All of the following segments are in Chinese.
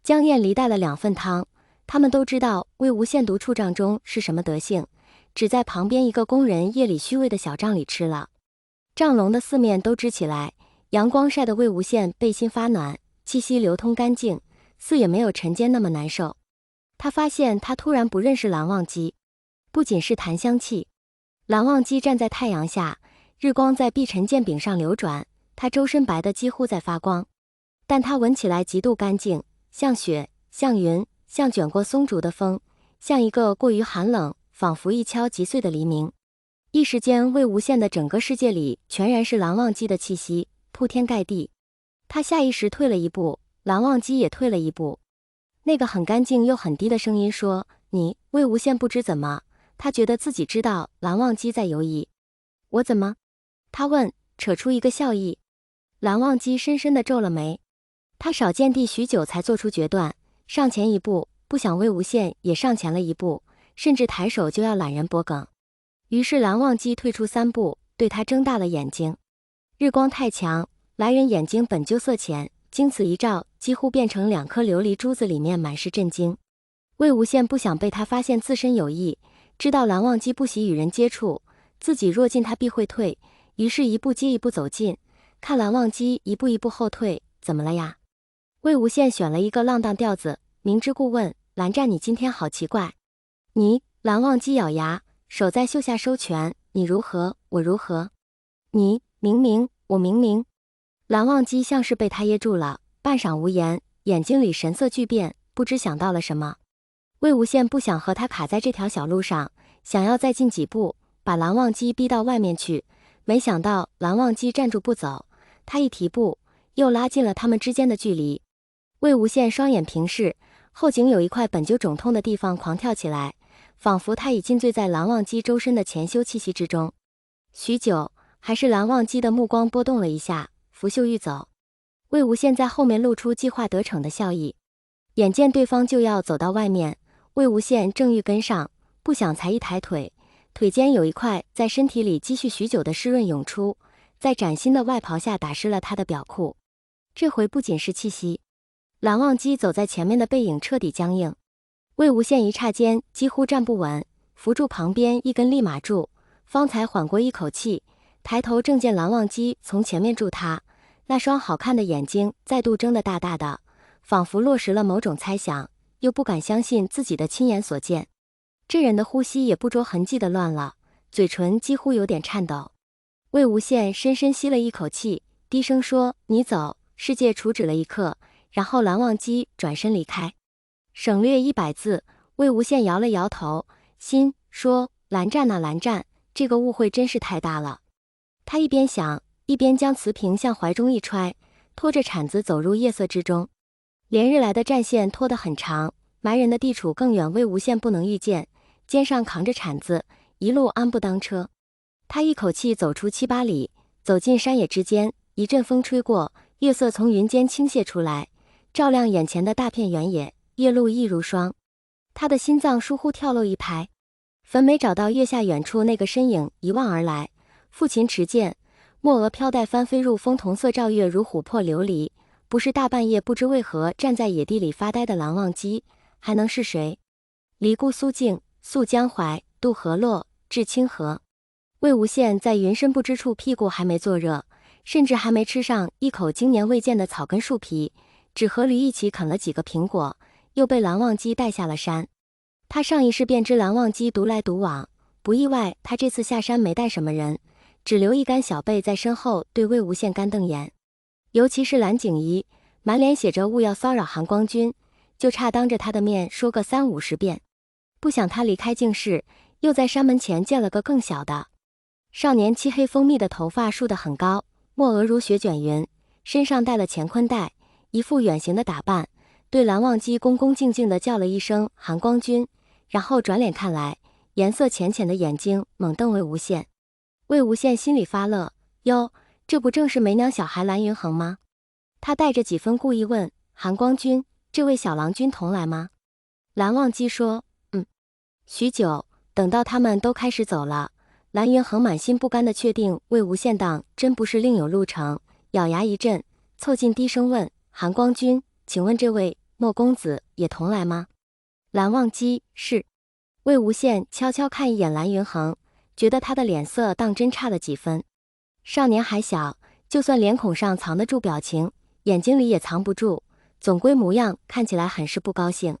江燕离带了2份汤，他们都知道魏无羡毒处帐中是什么德性，只在旁边一个工人夜里虚位的小帐里吃了。帐笼的4面都支起来，阳光晒得魏无羡背心发暖，气息流通干净，似也没有晨间那么难受。他发现他突然不认识蓝忘机，不仅是檀香气，蓝忘机站在太阳下，日光在碧尘剑柄上流转，他周身白的几乎在发光，但他闻起来极度干净，像雪，像云，像卷过松竹的风，像一个过于寒冷，仿佛一敲即碎的黎明。一时间，魏无羡的整个世界里全然是蓝忘机的气息，铺天盖地。他下意识退了一步，蓝忘机也退了一步。那个很干净又很低的声音说：“你。”魏无羡不知怎么，他觉得自己知道蓝忘机在犹疑。我怎么？他问，扯出一个笑意。蓝忘机深深地皱了眉，他少见地许久才做出决断，上前一步，不想魏无羡也上前了一步，甚至抬手就要揽人脖颈。于是蓝忘机退出3步，对他睁大了眼睛。日光太强，来人眼睛本就色浅，经此一照，几乎变成2颗琉璃珠子，里面满是震惊。魏无羡不想被他发现自身有异，知道蓝忘机不喜与人接触，自己若进他必会退，于是一步接一步走近，看蓝忘机一步一步后退。怎么了呀？魏无羡选了一个浪荡调子，明知故问：“蓝湛，你今天好奇怪。”你？蓝忘机咬牙，手在袖下收拳：“你如何，我如何？你明明，我明明。”蓝忘机像是被他噎住了，半晌无言，眼睛里神色巨变，不知想到了什么。魏无羡不想和他卡在这条小路上，想要再进几步，把蓝忘机逼到外面去，没想到蓝忘机站住不走，他一提步，又拉近了他们之间的距离。魏无羡双眼平视，后颈有一块本就肿痛的地方狂跳起来，仿佛他已浸醉在蓝忘机周身的潜修气息之中。许久，还是蓝忘机的目光波动了一下，拂袖欲走。魏无羡在后面露出计划得逞的笑意，眼见对方就要走到外面，魏无羡正欲跟上，不想才一抬腿，腿间有一块在身体里积蓄许久的湿润涌出，在崭新的外袍下打湿了他的表裤。这回不仅是气息，蓝忘机走在前面的背影彻底僵硬。魏无羡一刹间几乎站不稳，扶住旁边一根立马柱，方才缓过一口气，抬头正见蓝忘机从前面助他，那双好看的眼睛再度睁得大大的，仿佛落实了某种猜想，又不敢相信自己的亲眼所见。这人的呼吸也不着痕迹的乱了，嘴唇几乎有点颤抖。魏无羡深深吸了一口气，低声说：“你走。”世界处止了一刻，然后蓝忘机转身离开。省略100字，魏无羡摇了摇头，心说：“蓝湛啊蓝湛，这个误会真是太大了。”他一边想，一边将瓷瓶向怀中一揣，拖着铲子走入夜色之中。连日来的战线拖得很长，埋人的地处更远，魏无羡不能预见，肩上扛着铲子，一路安步当车。他一口气走出7、8里，走进山野之间，一阵风吹过，月色从云间倾泻出来，照亮眼前的大片原野，夜露亦如霜。他的心脏疏忽跳漏一拍，粉眉找到月下远处那个身影，一望而来，父亲持剑，墨额飘带翻飞入风，同色照月如琥珀琉璃，不是大半夜不知为何站在野地里发呆的蓝忘机，还能是谁？离故苏境，溯江淮，渡河洛，至清河。魏无羡在云深不知处，屁股还没坐热，甚至还没吃上一口经年未见的草根树皮，只和驴一起啃了几个苹果，又被蓝忘机带下了山。他上一世便知蓝忘机独来独往，不意外他这次下山没带什么人，只留一干小辈在身后对魏无羡干瞪眼。尤其是蓝景仪，满脸写着勿要骚扰韩光君，就差当着他的面说个30、50遍。不想他离开净室，又在山门前见了个更小的少年，漆黑蜂蜜的头发梳得很高，墨额如雪卷云，身上带了乾坤带，一副远行的打扮，对蓝忘机恭恭敬敬地叫了一声韩光君，然后转脸看来，颜色浅浅的眼睛猛瞪魏无羡。魏无羡心里发乐，哟，这不正是没娘小孩蓝云恒吗？他带着几分故意问：“韩光君，这位小郎君同来吗？”蓝忘机说：“许久，等到他们都开始走了，蓝云恒满心不甘地确定魏无羡当真不是另有路程，咬牙一震，凑近低声问：“韩光君，请问这位莫公子也同来吗？蓝忘机是。魏无羡悄悄看一眼蓝云恒，觉得他的脸色当真差了几分。少年还小，就算脸孔上藏得住表情，眼睛里也藏不住，总归模样看起来很是不高兴。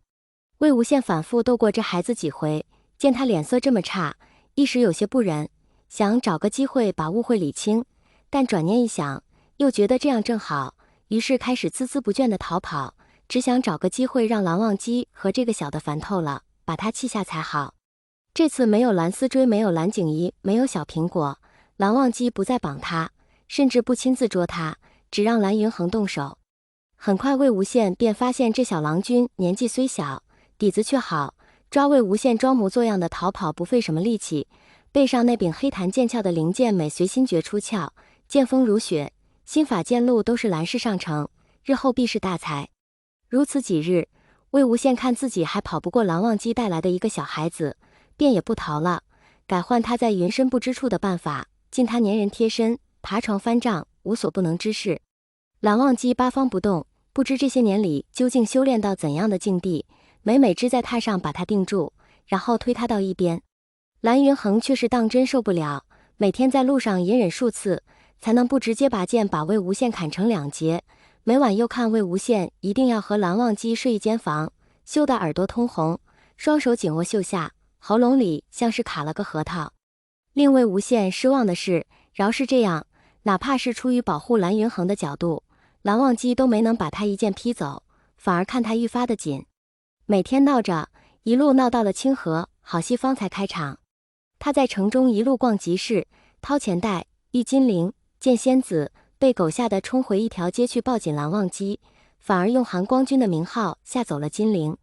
魏无羡反复斗过这孩子几回，见他脸色这么差，一时有些不忍，想找个机会把误会理清，但转念一想，又觉得这样正好，于是开始孜孜不倦地逃跑，只想找个机会让蓝忘机和这个小的烦透了，把他气下才好。这次没有蓝思追，没有蓝景怡，没有小苹果，蓝忘机不再绑他，甚至不亲自捉他，只让蓝云恒动手。很快魏无羡便发现这小郎君年纪虽小，底子却好，抓魏无羡装模作样的逃跑不费什么力气，背上那柄黑檀剑鞘的灵剑每随心诀出鞘，剑锋如雪，心法剑路都是蓝氏上乘，日后必是大才。如此几日，魏无羡看自己还跑不过蓝忘机带来的一个小孩子，便也不逃了，改换他在云深不知处的办法，尽他粘人贴身，爬床翻帐，无所不能之事。蓝忘机八方不动，不知这些年里究竟修炼到怎样的境地，每每只在榻上把他定住，然后推他到一边。蓝云恒却是当真受不了，每天在路上隐忍数次，才能不直接拔剑把魏无羡砍成两截。每晚又看魏无羡一定要和蓝忘机睡一间房，羞得耳朵通红，双手紧握袖下，喉咙里像是卡了个核桃。令魏无羡失望的是，饶是这样，哪怕是出于保护蓝云恒的角度，蓝忘机都没能把他一剑劈走，反而看他愈发的紧。每天闹着，一路闹到了清河，好戏方才开场。他在城中一路逛集市，掏钱袋，遇金陵，见仙子，被狗吓得冲回一条街去抱紧蓝忘机，反而用寒光君的名号吓走了金陵。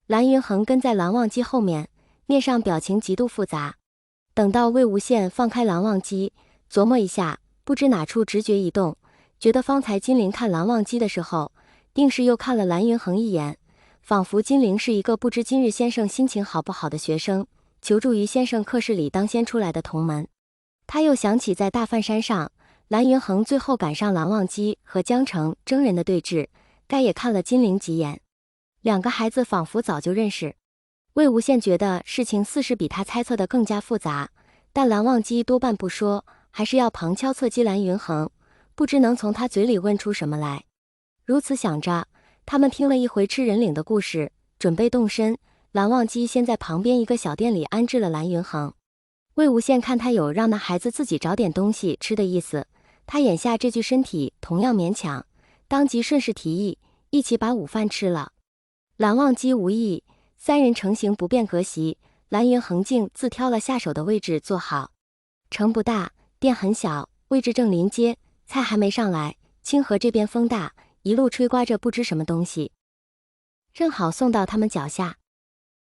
蓝云恒跟在蓝忘机后面，面上表情极度复杂。等到魏无羡放开蓝忘机，琢磨一下，不知哪处直觉一动，觉得方才金陵看蓝忘机的时候，定是又看了蓝云恒一眼，仿佛金陵是一个不知今日先生心情好不好的学生，求助于先生课室里当先出来的同门。他又想起在大梵山上，蓝云恒最后赶上蓝忘机和江澄争人的对峙，该也看了金陵几眼。两个孩子仿佛早就认识。魏无羡觉得事情似是比他猜测的更加复杂，但蓝忘机多半不说，还是要旁敲侧击蓝云恒，不知能从他嘴里问出什么来。如此想着，他们听了一回吃人领的故事，准备动身。蓝忘机先在旁边一个小店里安置了蓝云恒。魏无羡看他有让那孩子自己找点东西吃的意思，他眼下这具身体同样勉强，当即顺势提议一起把午饭吃了。蓝忘机无意，三人成行不便隔席，蓝云恒竟自挑了下手的位置坐好。城不大，店很小，位置正临街，菜还没上来，清河这边风大，一路吹刮着不知什么东西，正好送到他们脚下。